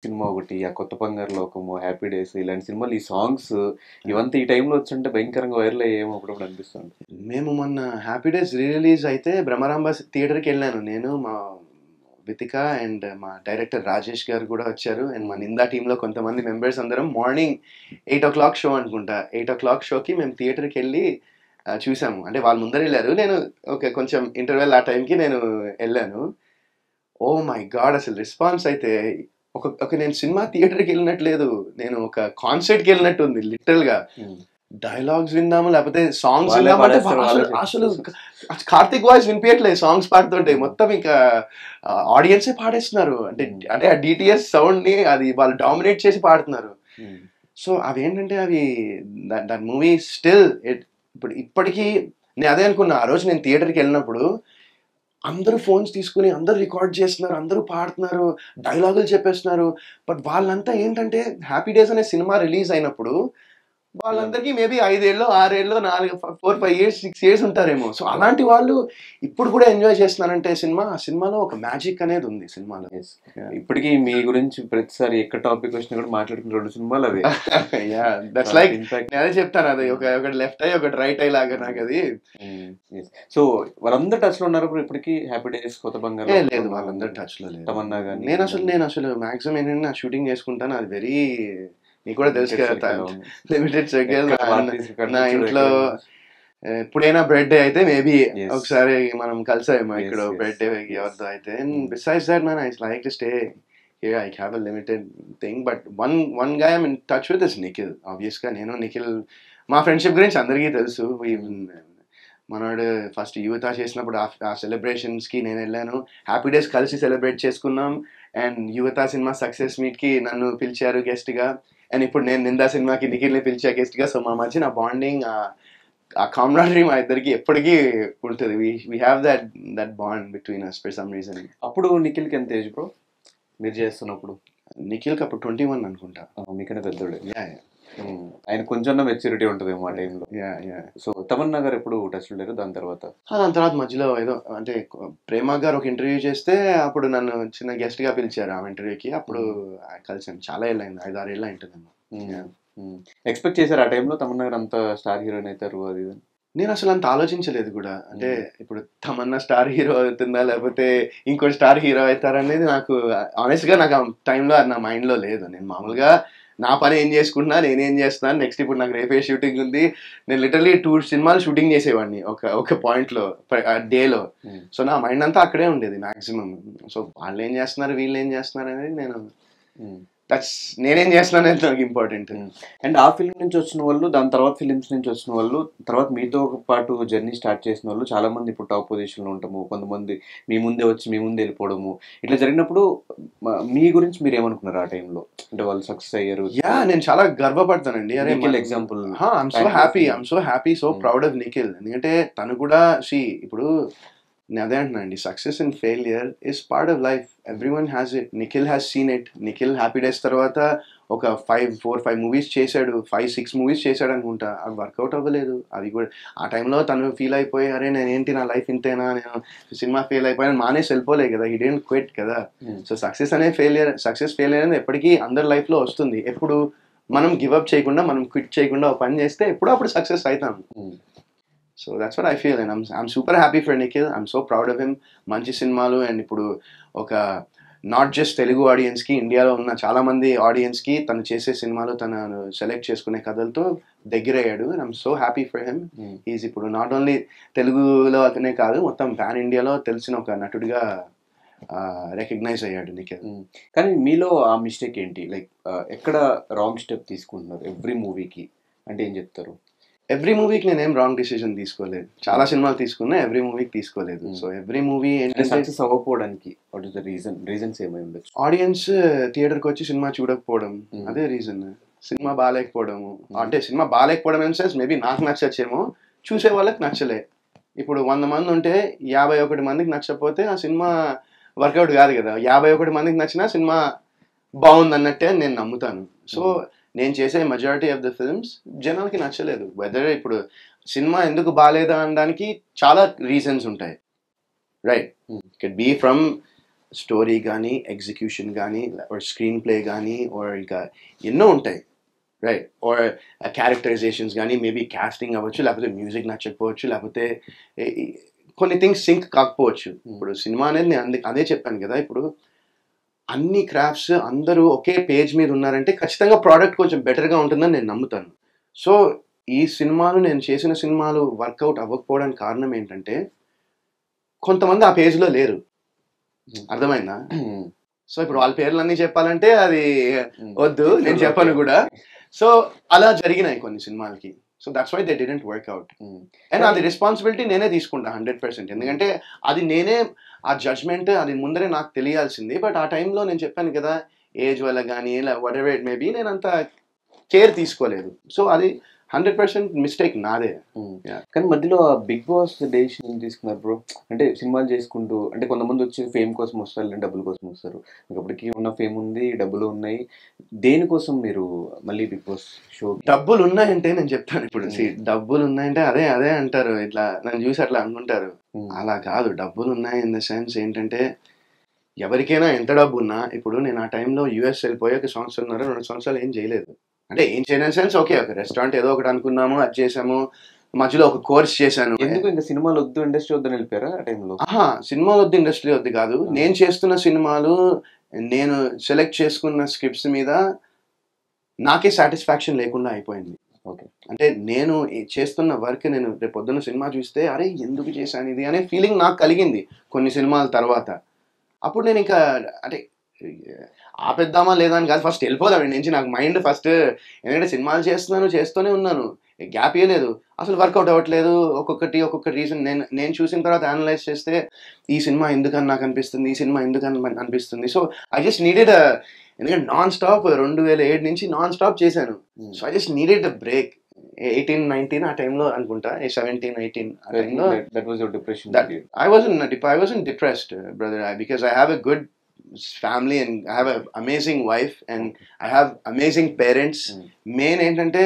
Cinema ఒకటి, ఆ 'కొత్త బంగారు లోకము', 'హ్యాపీ డేస్' ఇలాంటి సినిమాలు ఈ సాంగ్స్ ఇవంతా ఈ టైంలో వచ్చుంటే భయంకరంగా వైరల్ అయ్యేమో అప్పుడప్పుడు అనిపిస్తుంది. మేము మొన్న 'హ్యాపీ డేస్' రీ రిలీజ్ అయితే బ్రహ్మరాంబ థియేటర్కి వెళ్ళాను. నేను, మా వితిక అండ్ మా డైరెక్టర్ రాజేష్ గారు కూడా వచ్చారు. అండ్ మా నిందా టీంలో కొంతమంది మెంబర్స్ అందరం మార్నింగ్ 8:00 షో అనుకుంటా. 8:00 షోకి మేము థియేటర్కి వెళ్ళి చూసాము. అంటే వాళ్ళు ముందర వెళ్ళారు, నేను ఓకే కొంచెం ఇంటర్వెల్ ఆ టైంకి నేను వెళ్ళాను. ఓ మై గాడ్, అసలు రెస్పాన్స్ అయితే ఒక నేను సినిమా థియేటర్కి వెళ్ళినట్లేదు, నేను ఒక కాన్సర్ట్కి వెళ్ళినట్టు ఉంది లిటరల్ గా. డైలాగ్స్ విందాము లేకపోతే సాంగ్స్ విందామంటే అసలు కార్తిక్ వాయిస్ వినిపించట్లేదు, సాంగ్స్ పాడుతుంటే మొత్తం ఇంకా ఆడియన్సే పాడేస్తున్నారు. అంటే ఆ డిటిఎస్ సౌండ్ ని అది వాళ్ళు డామినేట్ చేసి పాడుతున్నారు. సో అవేంటంటే అవి దట్ మూవీ స్టిల్ ఇప్పటికీ నేను అదే అనుకున్నా ఆ రోజు నేను థియేటర్కి వెళ్ళినప్పుడు. అందరూ ఫోన్స్ తీసుకుని అందరూ రికార్డ్ చేస్తున్నారు, అందరూ పాడుతున్నారు, డైలాగులు చెప్పేస్తున్నారు. బట్ వాళ్ళంతా ఏంటంటే 'హ్యాపీ డేస్' అనే సినిమా రిలీజ్ అయినప్పుడు వాళ్ళందరికీ మేబీ 5 ఏళ్ళు 6 ఏళ్ళు 4 5 ఇయర్స్ 6 ఇయర్స్ ఉంటారేమో. సో అలాంటి వాళ్ళు ఇప్పుడు కూడా ఎంజాయ్ చేస్తున్నారంటే ఆ సినిమాలో ఒక మ్యాజిక్ అనేది ఉంది సినిమాలో. ఇప్పటికీ మీ గురించి ప్రతిసారి ఎక్కడ టాపిక్ వచ్చినా కూడా మాట్లాడుకున్న 2 సినిమాలు అవే. దట్స్ లైక్ నేను అదే చెప్తాను, అది ఒకటి లెఫ్ట్ ఐ ఒకటి రైట్ ఐ లాగా నాకు అది. సో వాళ్ళందరూ టచ్ లో ఉన్నారు ఇప్పటికీ? 'హ్యాపీ డేస్', 'కొత్త బంగారు' లేదు, వాళ్ళందరూ టచ్ లో లేదు. తమన్నా గానీ నేను అసలు మాక్సిమం ఏంటంటే నా షూటింగ్ చేసుకుంటాను, అది వెరీ నీకు కూడా తెలుసు కదా, లిమిటెడ్ సర్కిల్. నా ఇంట్లో ఎప్పుడైనా బర్త్డే అయితే మేబీ ఒకసారి మనం కలిసాము ఇక్కడ బర్త్డే ఎవరితో అయితే. Besides that man I like to stay here, I have a limited thing. But one guy I'm in touch with is Nikhil. Obvious గా నేను నిఖిల్ మా ఫ్రెండ్షిప్ గురించి అందరికీ తెలుసు. మనోడు ఫస్ట్ యువత చేసినప్పుడు ఆ సెలబ్రేషన్స్ కి నేను వెళ్ళాను. హ్యాపీ డేస్ కలిసి సెలబ్రేట్ చేసుకున్నాం. అండ్ యువత సినిమా సక్సెస్ మీట్ కి నన్ను పిలిచారు గెస్ట్ గా. అండ్ ఇప్పుడు నేను నిందా సినిమాకి నిఖిల్ని పిలిచా గెస్ట్ గా. సో మా మధ్య నా బాండింగ్, ఆ కామ్రాడరీ మా ఇద్దరికి ఎప్పటికీ ఉంటుంది. We have that bond between us for some reason. అప్పుడు నిఖిల్కి ఎంత ఏజ్ బ్రో మీరు చేస్తున్నప్పుడు? నిఖిల్కి అప్పుడు 21 అనుకుంటా. మీకన్నా పెద్దోడే. ఆయన కొంచెం మెచ్యూరిటీ ఉంటుంది ఆ టైంలో. సో తమన్నా గారు ఎప్పుడు టచ్ లేరు దాని తర్వాత మధ్యలో ఏదో అంటే ప్రేమ గారు ఒక ఇంటర్వ్యూ చేస్తే అప్పుడు నన్ను చిన్న గెస్ట్ గా పిలిచారు ఆ ఇంటర్వ్యూకి. అప్పుడు కలిసాను. చాలా ఏళ్ళైంది, 5-6 ఏళ్ళు అయింటుందేమో. ఎక్స్పెక్ట్ చేశారు ఆ టైంలో తమన్నా గారు అంత స్టార్ హీరోయిన్ అవుతారు అది? నేను అసలు అంత ఆలోచించలేదు కూడా. అంటే ఇప్పుడు తమన్నా స్టార్ హీరో అవుతుందా లేకపోతే ఇంకో స్టార్ హీరో అవుతారనేది నాకు ఆనెస్ట్ గా నాకు ఆ టైంలో నా మైండ్ లో లేదు. నేను మామూలుగా నా పని ఏం చేసుకుంటున్నా, నేనేం చేస్తున్నాను నెక్స్ట్. ఇప్పుడు నాకు రేపే షూటింగ్ ఉంది. నేను లిటరలీ 2 సినిమాలు షూటింగ్ చేసేవాడిని ఒక పాయింట్ లో డేలో. సో నా మైండ్ అంతా అక్కడే ఉండేది మాక్సిమం. సో వాళ్ళు ఏం చేస్తున్నారు వీళ్ళు ఏం చేస్తున్నారు అనేది నేను నేనేం చేస్తున్నాను అనేది నాకు ఇంపార్టెంట్. అండ్ ఆ ఫిల్మ్ నుంచి వచ్చిన వాళ్ళు, దాని తర్వాత ఫిలిమ్స్ నుంచి వచ్చిన వాళ్ళు, తర్వాత మీతో పాటు జర్నీ స్టార్ట్ చేసిన వాళ్ళు చాలా మంది ఇప్పుడు టాప్ పొజిషన్ లో ఉంటాము. కొంతమంది మీ ముందే వచ్చి మీ ముందే వెళ్ళిపోవడము ఇట్లా జరిగినప్పుడు మీ గురించి మీరు ఏమనుకున్నారు ఆ టైంలో? అంటే వాళ్ళు సక్సెస్ అయ్యారు. నేను చాలా గర్వపడతానండి. అరే example, I'm so happy so proud of Nikhil. ఎందుకంటే తను కూడా ఇప్పుడు నేను అదే అంటున్నానండి, success and failure is part of life. Everyone has it. Nikhil has seen it. Nikhil happy days తర్వాత ఒక 4-5 మూవీస్ చేశాడు, 5-6 మూవీస్ చేశాడు అనుకుంటా. అవి వర్కౌట్ అవ్వలేదు. అవి కూడా ఆ టైంలో తను ఫీల్ అయిపోయి అరే నేనేంటి నా లైఫ్ ఇంతేనా, నేను సినిమా ఫెయిల్ అయిపోయాను మానేసి వెళ్ళిపోలే కదా, హీ డిడ్ంట్ క్విట్ కదా. సో సక్సెస్ ఫెయిలియర్ అనేది ఎప్పటికీ అందరి లైఫ్ లో వస్తుంది. ఎప్పుడు మనం గివ్అప్ చేయకుండా, మనం క్విట్ చేయకుండా ఒక పని చేస్తే ఎప్పుడో అప్పుడు సక్సెస్ అవుతాం. So that's what I feel and I'm super happy for Nikhil. I'm so proud of him. మంచి సినిమాలు అండ్ ఇప్పుడు ఒక నాట్ జస్ట్ తెలుగు ఆడియన్స్కి, ఇండియాలో ఉన్న చాలా మంది ఆడియన్స్కి తను చేసే సినిమాలు, తను సెలెక్ట్ చేసుకునే కథలతో దగ్గరయ్యాడు. I'm so happy for him. Is ఇప్పుడు నాట్ ఓన్లీ తెలుగులో అతనే కాదు, మొత్తం పాన్ ఇండియాలో తెలిసిన ఒక నటుడిగా రికగ్నైజ్ అయ్యాడు నిఖిల్. కానీ మీలో ఆ మిస్టేక్ ఏంటి? లైక్ ఎక్కడ రాంగ్ స్టెప్ తీసుకుంటున్నారు ఎవ్రీ మూవీకి అంటే ఏం చెప్తారు? ఎవ్రీ మూవీకి నేనేం రాంగ్ డిసిజన్ తీసుకోలేదు. చాలా సినిమాలు తీసుకున్నా, ఎవ్రీ మూవీకి తీసుకోలేదు. సో ఎవ్రీ మూవీ సక్సెస్ అవ్వకపోవడానికి రీజన్స్ ఏమై ఉండొచ్చు? ఆడియన్స్ థియేటర్కి వచ్చి సినిమా చూడకపోవడం, అదే రీజన్. సినిమా బాగాలేకపోవడము, అంటే సినిమా బాగాలేకపోవడం ఇన్ సెన్స్ మేబీ నాకు నచ్చచ్చేమో, చూసే వాళ్ళకి నచ్చలే. ఇప్పుడు 100 మంది ఉంటే 51 మందికి నచ్చకపోతే ఆ సినిమా వర్కౌట్ కాదు కదా. 51 మందికి నచ్చినా సినిమా బాగుంది అన్నట్టే నేను నమ్ముతాను. సో నేను చేసే మెజారిటీ ఆఫ్ ద ఫిల్మ్స్ జనాలకి నచ్చలేదు. వెదర్ ఇప్పుడు సినిమా ఎందుకు బాగాలేదా అనడానికి చాలా రీజన్స్ ఉంటాయి, right? It be from story కానీ, ఎగ్జిక్యూషన్ కానీ, స్క్రీన్ ప్లే కానీ, ఇంకా ఎన్నో ఉంటాయి, రైట్? క్యారెక్టరైజేషన్స్ కానీ, మేబీ కాస్టింగ్ అవ్వచ్చు, లేకపోతే మ్యూజిక్ నచ్చకపోవచ్చు, లేకపోతే కొన్ని థింగ్స్ సింక్ కాకపోవచ్చు. ఇప్పుడు సినిమా అనేది నేను అదే చెప్పాను కదా, ఇప్పుడు అన్ని క్రాఫ్ట్స్ అందరూ ఒకే పేజ్ మీద ఉన్నారంటే ఖచ్చితంగా ప్రోడక్ట్ కొంచెం బెటర్గా ఉంటుందని నేను నమ్ముతాను. సో ఈ సినిమాలు, నేను చేసిన సినిమాలు వర్కౌట్ అవ్వకపోవడానికి కారణం ఏంటంటే కొంతమంది ఆ పేజ్లో లేరు. అర్థమైందా? సో ఇప్పుడు వాళ్ళ పేర్లన్నీ చెప్పాలంటే అది వద్దు, నేను చెప్పను కూడా. సో అలా జరిగినాయి కొన్ని సినిమాలకి. So that's why they didn't work out. And అది రెస్పాన్సిబిలిటీ నేనే తీసుకుంటా 100%. ఎందుకంటే అది నేనే, ఆ జడ్జ్మెంట్ అది ముందరే నాకు తెలియాల్సింది. బట్ ఆ టైంలో నేను చెప్పాను కదా, ఏజ్ వల్ల కానీ వాట్ ఎవర్ ఇట్ మేబీ, నేను అంత కేర్ తీసుకోలేదు. సో అది 100% మిస్టేక్ నాదే. కానీ మధ్యలో బిగ్ బాస్ డెసిషన్ తీసుకున్నారు బ్రో. అంటే సినిమాలు చేసుకుంటూ, అంటే కొంతమంది వచ్చి ఫేమ్ కోసం వస్తారు, లేదంటే డబ్బుల కోసం వస్తారు. మీకు అప్పటికి ఉన్న ఫేమ్ ఉంది, డబ్బులు ఉన్నాయి. దేనికోసం మీరు మళ్ళీ బిగ్ బాస్ షో? డబ్బులు ఉన్నాయంటే నేను చెప్తాను ఇప్పుడు, డబ్బులు ఉన్నాయంటే అదే అదే అంటారు, ఇట్లా నన్ను చూసి అట్లా అనుకుంటారు. అలా కాదు. డబ్బులు ఉన్నాయి ఇన్ ద సెన్స్ ఏంటంటే, ఎవరికైనా ఎంత డబ్బు ఉన్నా, ఇప్పుడు నేను ఆ టైంలో యూఎస్ వెళ్ళిపోయి 1 సంవత్సరంన్నర 2 సంవత్సరాలు ఏం చేయలేదు. అంటే ఏం చేయలేని సెన్స్, ఓకే ఒక రెస్టారెంట్ ఏదో ఒకటి అనుకున్నాము, అది చేసాము, మధ్యలో ఒక కోర్స్ చేశాను. ఎందుకు ఇంకా సినిమాలు వద్దు, ఇండస్ట్రీ వద్దని వెళ్ళిపోయారా ఆ టైంలో? సినిమాలు వద్దు, ఇండస్ట్రీ వద్దు కాదు. నేను చేస్తున్న సినిమాలు, నేను సెలెక్ట్ చేసుకున్న స్క్రిప్ట్స్ మీద నాకే సాటిస్ఫాక్షన్ లేకుండా అయిపోయింది. ఓకే. అంటే నేను చేస్తున్న వర్క్, నేను రేపు పొద్దున్న సినిమా చూస్తే అరే ఎందుకు చేశాను ఇది అనే ఫీలింగ్ నాకు కలిగింది కొన్ని సినిమాల తర్వాత. అప్పుడు నేను ఇంకా అంటే ఆపేద్దామా లేదా అని కాదు, ఫస్ట్ వెళ్ళిపోదాం నుంచి నాకు మైండ్ ఫస్ట్. ఎందుకంటే సినిమాలు చేస్తూనే ఉన్నాను, గ్యాప్ ఇవ్వలేదు. అసలు వర్కౌట్ అవ్వట్లేదు, ఒక్కొక్క రీజన్. నేను చూసిన తర్వాత అనలైజ్ చేస్తే ఈ సినిమా ఎందుకని నాకు అనిపిస్తుంది, ఈ సినిమా ఎందుకని అనిపిస్తుంది. సో ఐ జస్ట్ నీడెడ్, ఎందుకంటే నాన్ స్టాప్ 2007 నుంచి నాన్ స్టాప్ చేశాను. So I just needed a break. 18, 19 ఆ టైంలో అనుకుంటా, 17, 18 ఆ టైంలో. That was your depression? I wasn't depressed, brother, because I have a good family and I have an amazing wife and I have amazing parents. Main ఏంటంటే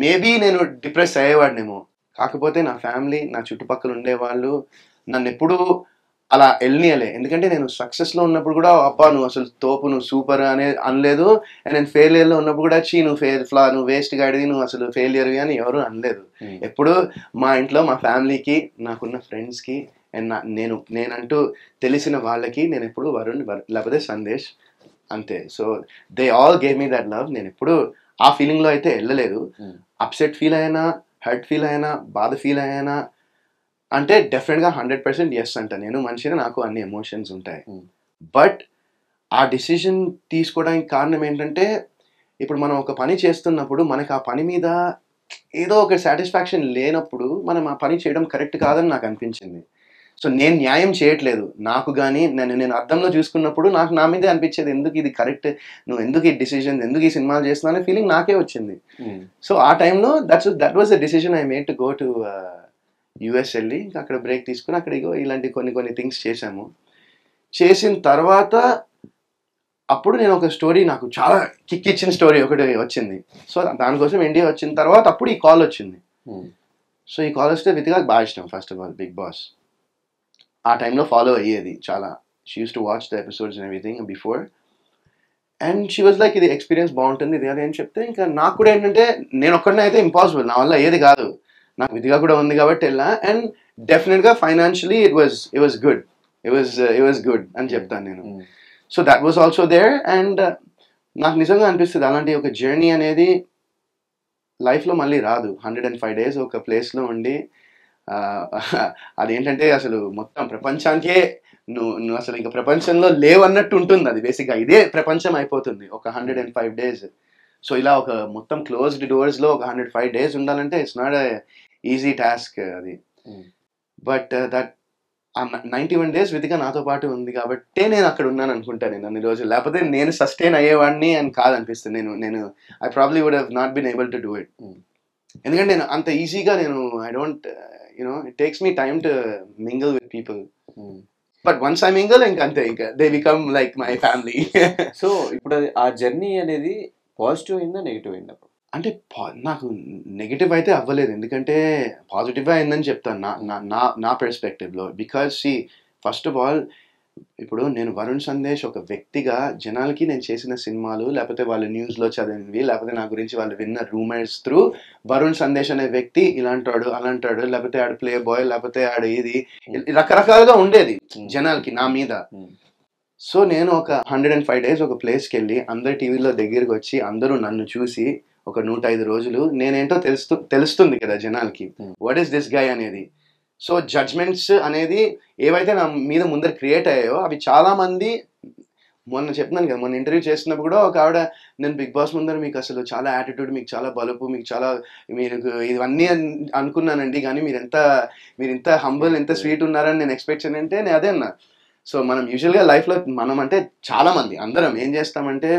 maybe నేను depress అయ్యేవాడినేమో, కాకపోతే నా family, నా చుట్టుపక్కల ఉండేవాళ్ళు నన్ను ఎప్పుడూ అలా వెళ్ళనియలే. ఎందుకంటే నేను సక్సెస్లో ఉన్నప్పుడు కూడా అబ్బా నువ్వు అసలు తోపు, నువ్వు సూపర్ అనలేదు. అండ్ నేను ఫెయిలియర్లో ఉన్నప్పుడు కూడా నువ్వు వేస్ట్ గాడిది, నువ్వు అసలు ఫెయిలియర్వి అని ఎవరు అనలేదు. ఎప్పుడు మా ఇంట్లో, మా ఫ్యామిలీకి, నాకున్న ఫ్రెండ్స్కి అండ్ నేనంటూ తెలిసిన వాళ్ళకి నేను ఎప్పుడు వరుణ్ లేకపోతే సందేశ్ అంతే. So they all gave me that love. నేను ఎప్పుడు ఆ ఫీలింగ్లో అయితే వెళ్ళలేదు. అప్సెట్ ఫీల్ అయినా, హర్ట్ ఫీల్ అయినా, బాధ ఫీల్ అయినా అంటే డెఫినెట్గా 100% ఎస్ అంట. నేను మనిషిని, నాకు అన్ని ఎమోషన్స్ ఉంటాయి. బట్ ఆ డిసిషన్ తీసుకోవడానికి కారణం ఏంటంటే, ఇప్పుడు మనం ఒక పని చేస్తున్నప్పుడు మనకు ఆ పని మీద ఏదో ఒక సాటిస్ఫాక్షన్ లేనప్పుడు మనం ఆ పని చేయడం కరెక్ట్ కాదని నాకు అనిపించింది. సో నేను న్యాయం చేయట్లేదు నాకు, కానీ నేను అర్థంలో చూసుకున్నప్పుడు నాకు నా మీదే అనిపించేది, ఎందుకు ఇది కరెక్ట్, నువ్వు ఎందుకు ఈ డిసిజన్, ఎందుకు ఈ సినిమాలు చేస్తున్నావు అనే ఫీలింగ్ నాకే వచ్చింది. సో ఆ టైంలో that was the decision I made to go to US వెళ్ళి, ఇంకా అక్కడ బ్రేక్ తీసుకుని అక్కడ ఇలాంటి కొన్ని థింగ్స్ చేశాము. చేసిన తర్వాత అప్పుడు నేను ఒక స్టోరీ, నాకు చాలా కిక్ ఇచ్చిన స్టోరీ ఒకటి వచ్చింది. సో దానికోసం ఇండియా వచ్చిన తర్వాత అప్పుడు ఈ కాల్ వచ్చింది. సో ఈ కాల్ వస్తే వితికాకి బాగా ఇష్టం. First of all Bigg Boss ఆ టైంలో ఫాలో అయ్యేది చాలా. She used to watch the episodes and everything before. And she was like ఇది ఎక్స్పీరియన్స్ బాగుంటుంది ఇది అని చెప్తే, ఇంకా నాకు కూడా ఏంటంటే నేను ఒక్కడనే అయితే ఇంపాసిబుల్, నా వల్ల ఏది కాదు, నాకు విధిగా కూడా ఉంది కాబట్టి వెళ్ళా. అండ్ డెఫినెట్గా ఫైనాన్షియలీ ఇట్ వాజ్ గుడ్ అని చెప్తాను నేను. So that was also there. And నాకు నిజంగా అనిపిస్తుంది అలాంటి ఒక జర్నీ అనేది లైఫ్లో మళ్ళీ రాదు. 105 days ఒక ప్లేస్లో ఉండి, అదేంటంటే అసలు మొత్తం ప్రపంచానికే నువ్వు అసలు ఇంకా ప్రపంచంలో లేవన్నట్టు ఉంటుంది. అది బేసిక్గా ఇదే ప్రపంచం అయిపోతుంది ఒక 105 days. సో ఇలా ఒక మొత్తం క్లోజ్డ్ డోర్స్లో ఒక 105 days ఉండాలంటే it's not a easy task అది. బట్ దట్ 91 days విధిగా నాతో పాటు ఉంది కాబట్టి నేను అక్కడ ఉన్నాను అనుకుంటా నేను అన్ని రోజులు. లేకపోతే నేను సస్టైన్ అయ్యేవాడిని అని కాదనిపిస్తుంది. నేను I probably would have not been able to do it. ఎందుకంటే నేను అంత ఈజీగా I don't it takes me time to mingle with people. But once I mingle ఇంకంతే, ఇంకా they become like my family. So ఇప్పుడు ఆ జర్నీ అనేది positive అయిందా, నెగిటివ్ అయిందా? అంటే నాకు నెగిటివ్ అయితే అవ్వలేదు, ఎందుకంటే పాజిటివ్గా అయిందని చెప్తాను నా పర్స్పెక్టివ్లో. బికాజ్ ఫస్ట్ ఆఫ్ ఆల్ ఇప్పుడు నేను వరుణ్ సందేశ్ ఒక వ్యక్తిగా జనాలకి నేను చేసిన సినిమాలు, లేకపోతే వాళ్ళు న్యూస్‌లో చదివినవి, లేకపోతే నా గురించి వాళ్ళు విన్న రూమర్స్ త్రూ వరుణ్ సందేశ్ అనే వ్యక్తి ఇలాంటోడు, అలాంటోడు, లేకపోతే ఆడు ప్లే బాయ్, లేకపోతే ఆడు ఇది రకరకాలుగా ఉండేది జనాలకి నా మీద. సో నేను ఒక 105 days ఒక ప్లేస్కి వెళ్ళి అందరు టీవీలో దగ్గరికి వచ్చి అందరూ నన్ను చూసి ఒక 105 రోజులు నేనేంటో తెలుస్తుంది కదా జనాలకి, వాట్ ఈస్ దిస్ గై అనేది. సో జడ్జ్మెంట్స్ అనేది ఏవైతే నా మీద ముందర క్రియేట్ అయ్యాయో అవి చాలా మంది, మొన్న చెప్తున్నాను కదా, మొన్న ఇంటర్వ్యూ చేస్తున్నప్పుడు కూడా ఒక ఆవిడ, నేను బిగ్ బాస్ ముందర మీకు అసలు చాలా యాటిట్యూడ్, మీకు చాలా బలుపు, మీకు చాలా మీరు ఇవన్నీ అనుకున్నానండి, కానీ మీరు ఇంత హంబుల్, ఇంత స్వీట్ ఉన్నారని నేను ఎక్స్పెక్ట్ చేయనంటే నేను అదే అన్నా. సో మనం యూజువల్గా లైఫ్లో మనం అంటే చాలా మంది అందరం ఏం చేస్తామంటే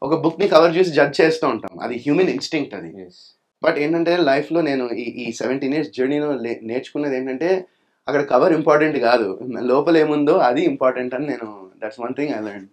ఒక బుక్ని కవర్ చేసి జడ్జ్ చేస్తూ ఉంటాం, అది హ్యూమన్ ఇన్స్టింక్ట్ అది. బట్ ఏంటంటే లైఫ్లో నేను ఈ 17 years జర్నీలో నేర్చుకున్నది ఏంటంటే అక్కడ కవర్ ఇంపార్టెంట్ కాదు, లోపల ఏముందో అది ఇంపార్టెంట్ అని నేను, that's one thing I learn.